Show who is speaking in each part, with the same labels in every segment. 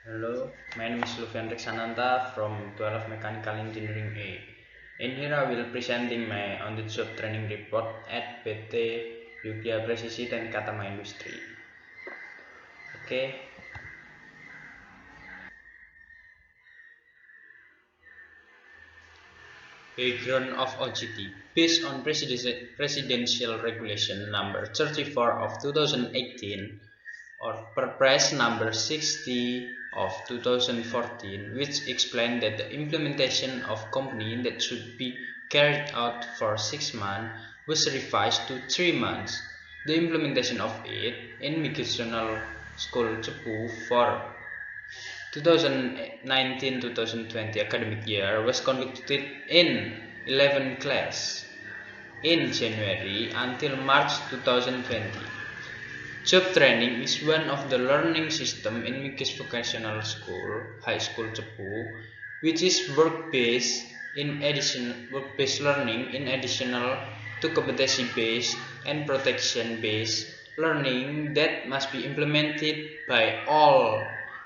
Speaker 1: Hello, my name is Luvian Rexananta from 12 Mechanical Engineering A. And here I will presenting my on-the-job training report at PT Yogya Presisi dan Katama Industri. Okay. Background of OJT. Based on Presidential Regulation number 34 of 2018 or Perpres number 60 of 2014, which explained that the implementation of company that should be carried out for 6 months was revised to 3 months. The implementation of it in Migas School Cepu for 2019-2020 academic year was conducted in 11 classes in January until March 2020. Job training is one of the learning system in Migas Vocational School, High School Cepu, which is work-based learning in additional to competency-based and protection-based learning that must be implemented by all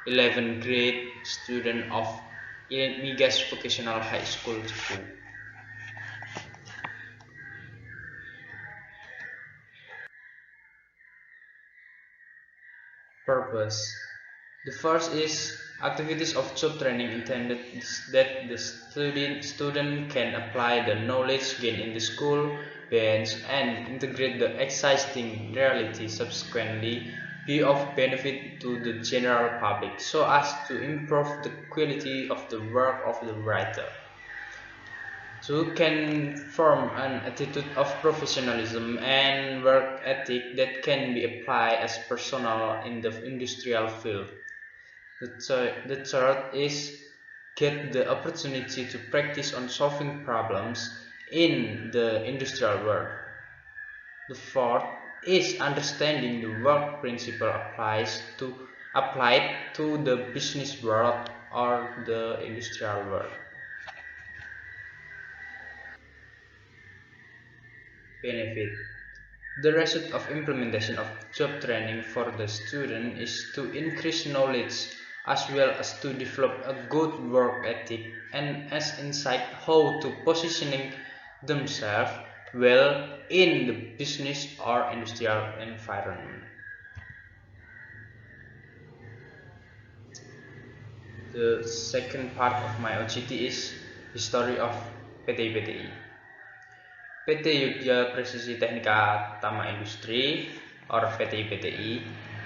Speaker 1: 11th grade students of Migas Vocational High School Cepu. Purpose. The first is activities of job training intended that the student can apply the knowledge gained in the school bench and integrate the existing reality, subsequently be of benefit to the general public so as to improve the quality of the work of the writer. 2. Can form an attitude of professionalism and work ethic that can be applied as personal in the industrial field. The third is get the opportunity to practice on solving problems in the industrial world. The fourth is understanding the work principle applied to the business world or the industrial world. Benefit. The result of implementation of job training for the student is to increase knowledge as well as to develop a good work ethic and as insight how to positioning themselves well in the business or industrial environment. The second part of my OJT is history of PT. PT Yogya Presisi Teknika Tama Industri or PTI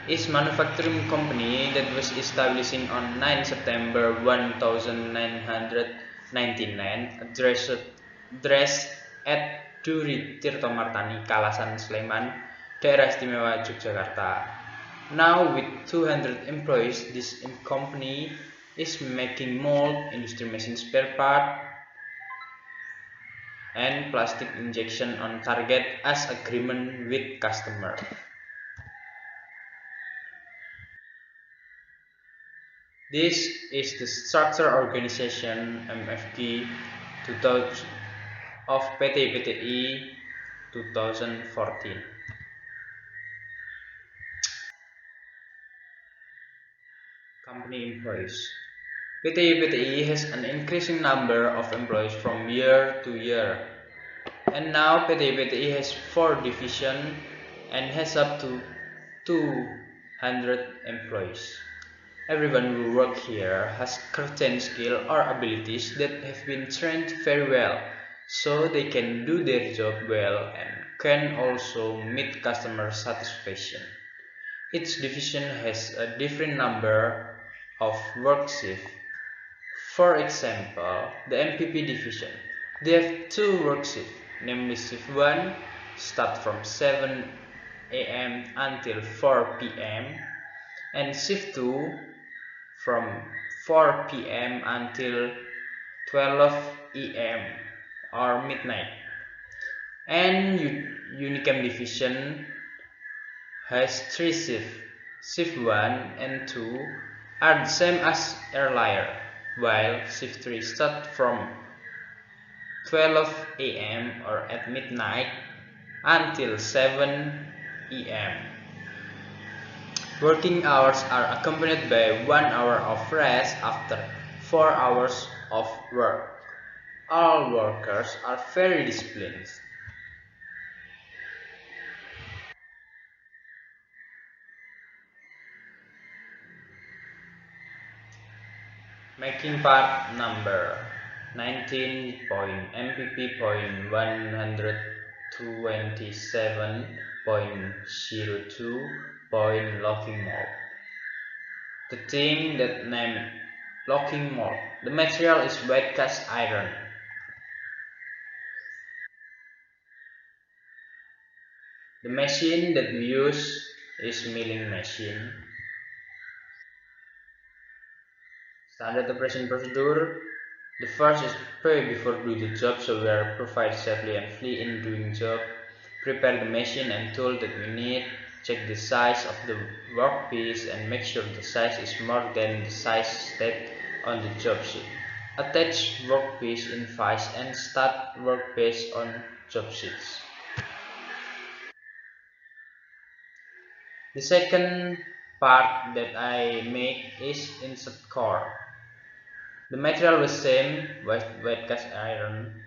Speaker 1: is manufacturing company that was established on 9 September 1999, addressed at Duri Tirtomartani, Kalasan, Sleman, Daerah Istimewa Yogyakarta. Now with 200 employees, this company is making mold, industry machine spare part, and plastic injection on target as agreement with customer. This is the structure organization MFG 2000 of PTI 2014. Company employees. PTI has an increasing number of employees from year to year. And now PTI has 4 divisions and has up to 200 employees. Everyone who works here has certain skills or abilities that have been trained very well, so they can do their job well and can also meet customer satisfaction. Each division has a different number of work shifts. For example, the MPP division, they have 2 work shifts, namely shift 1 start from 7 a.m. until 4 p.m. and shift 2 from 4 p.m. until 12 a.m. or midnight. And Unicam division has 3 shifts. Shift 1 and 2 are the same as earlier, while shift 3 starts from 12 a.m. or at midnight until 7 a.m. Working hours are accompanied by 1 hour of rest after 4 hours of work. All workers are very disciplined. Making part number 19.mpp.127.02. Locking mold. The thing that named locking mold. The material is wet cast iron. The machine that we use is milling machine. Standard operation procedure. The first is pray before do the job, so we are provide safely and free in doing job. Prepare the machine and tool that we need. Check the size of the workpiece and make sure the size is more than the size stated on the job sheet. Attach workpiece in files and start work based on job sheets. The second part that I make is insert core. The material was same, wet cast iron.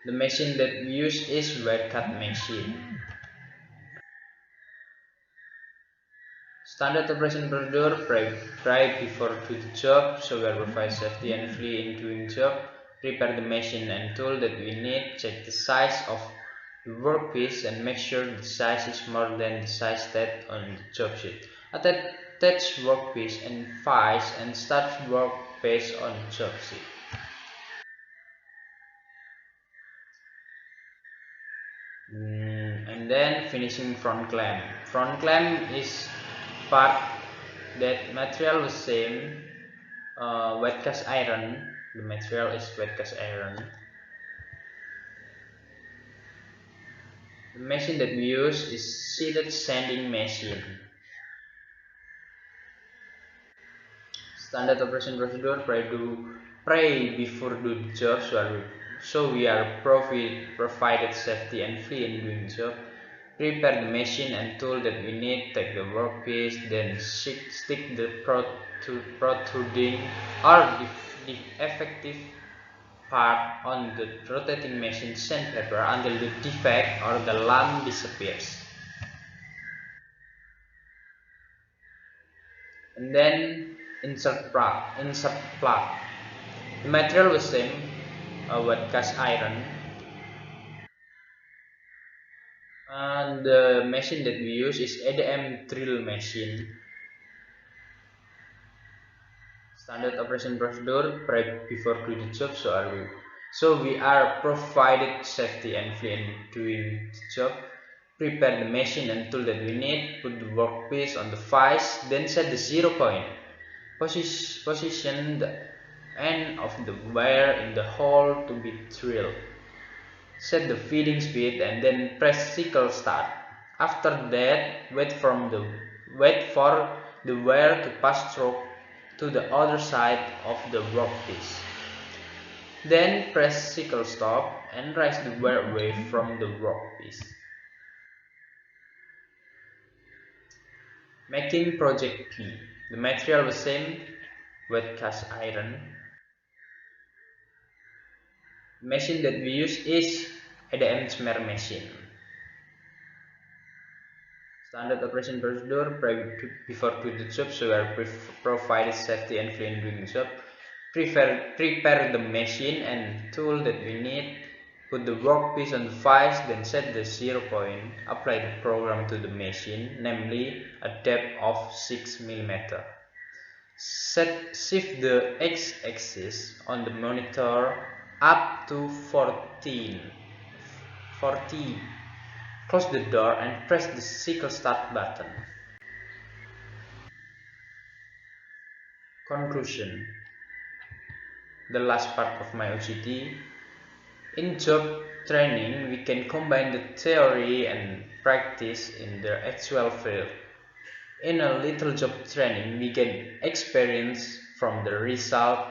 Speaker 1: The machine that we use is wet cut machine. Standard operation procedure, pray before do the job, so we provide safety and free in doing job. Prepare the machine and tool that we need. Check the size of the workpiece and make sure the size is more than the size stated on the job sheet. Attach workpiece and files and start work based on job sheet. And then finishing front clamp. Front clamp is part that material the same, wet cast iron. The material is wet cast iron. The machine that we use is seated sanding machine. Standard operation procedure, pray before do the job, so we are provided safety and free in doing job. Prepare the machine and tool that we need. Take the workpiece, then stick the protruding or the effective part on the rotating machine sandpaper until the defect or the lump disappears. And then insert plug. The material was same, wet cast iron. And the machine that we use is ADM drill machine. Standard operation procedure, pray before do the job, so we are provided safety and free in doing the job. Prepare the machine and tool that we need. Put the workpiece on the vise, then set the 0 point. Position the end of the wire in the hole to be drilled. Set the feeding speed and then press cycle start. After that, wait for the wire to pass through to the other side of the workpiece. Then press cycle stop and raise the wire away from the workpiece. Making project P. The material was same, wet cast iron. The machine that we use is ADM smear machine. Standard operation procedure, before do the job, so we are provided safety and free in doing the job. Prepare the machine and tool that we need. Put the workpiece on the vise, then set the 0 point. Apply the program to the machine, namely a depth of 6 mm. Shift the x-axis on the monitor up to 40. Close the door and press the cycle start button. Conclusion. The last part of my OJT. In job training, we can combine the theory and practice in the actual field. In a little job training, we gain experience from the result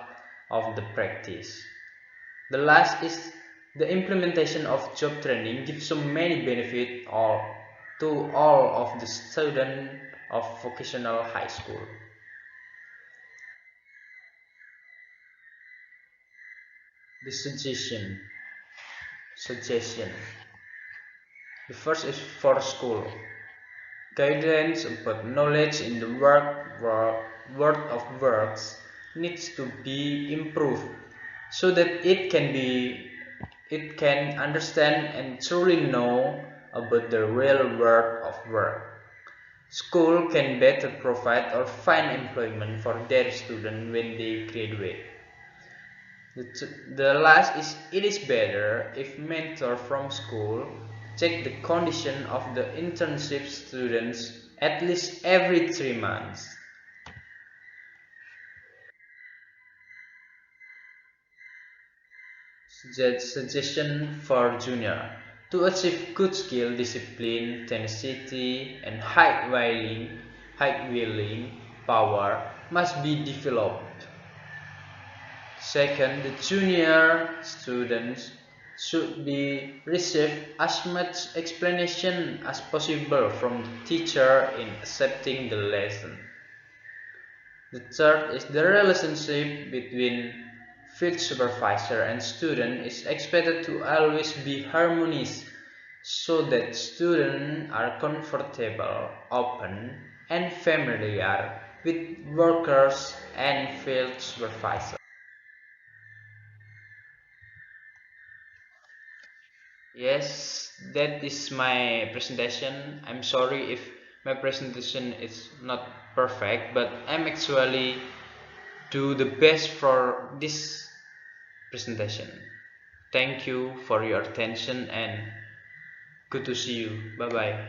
Speaker 1: of the practice. The last is The implementation of job training gives so many benefits to all of the students of vocational high school. The suggestion. The first is for school. Guidance about knowledge in the world of works needs to be improved so that it can understand and truly know about the real world of work. School can better provide or find employment for their students when they graduate. The last is it is better if mentor from school check the condition of the internship students at least every 3 months. Suggestion for junior. To achieve good skill, discipline, tenacity, and high willing power must be developed. Second, the junior students should be receive as much explanation as possible from the teacher in accepting the lesson. The third is the relationship between field supervisor and student is expected to always be harmonious so that students are comfortable, open, and familiar with workers and field supervisor. Yes, that is my presentation. I'm sorry if my presentation is not perfect, but I'm actually do the best for this presentation. Thank you for your attention and good to see you. Bye bye.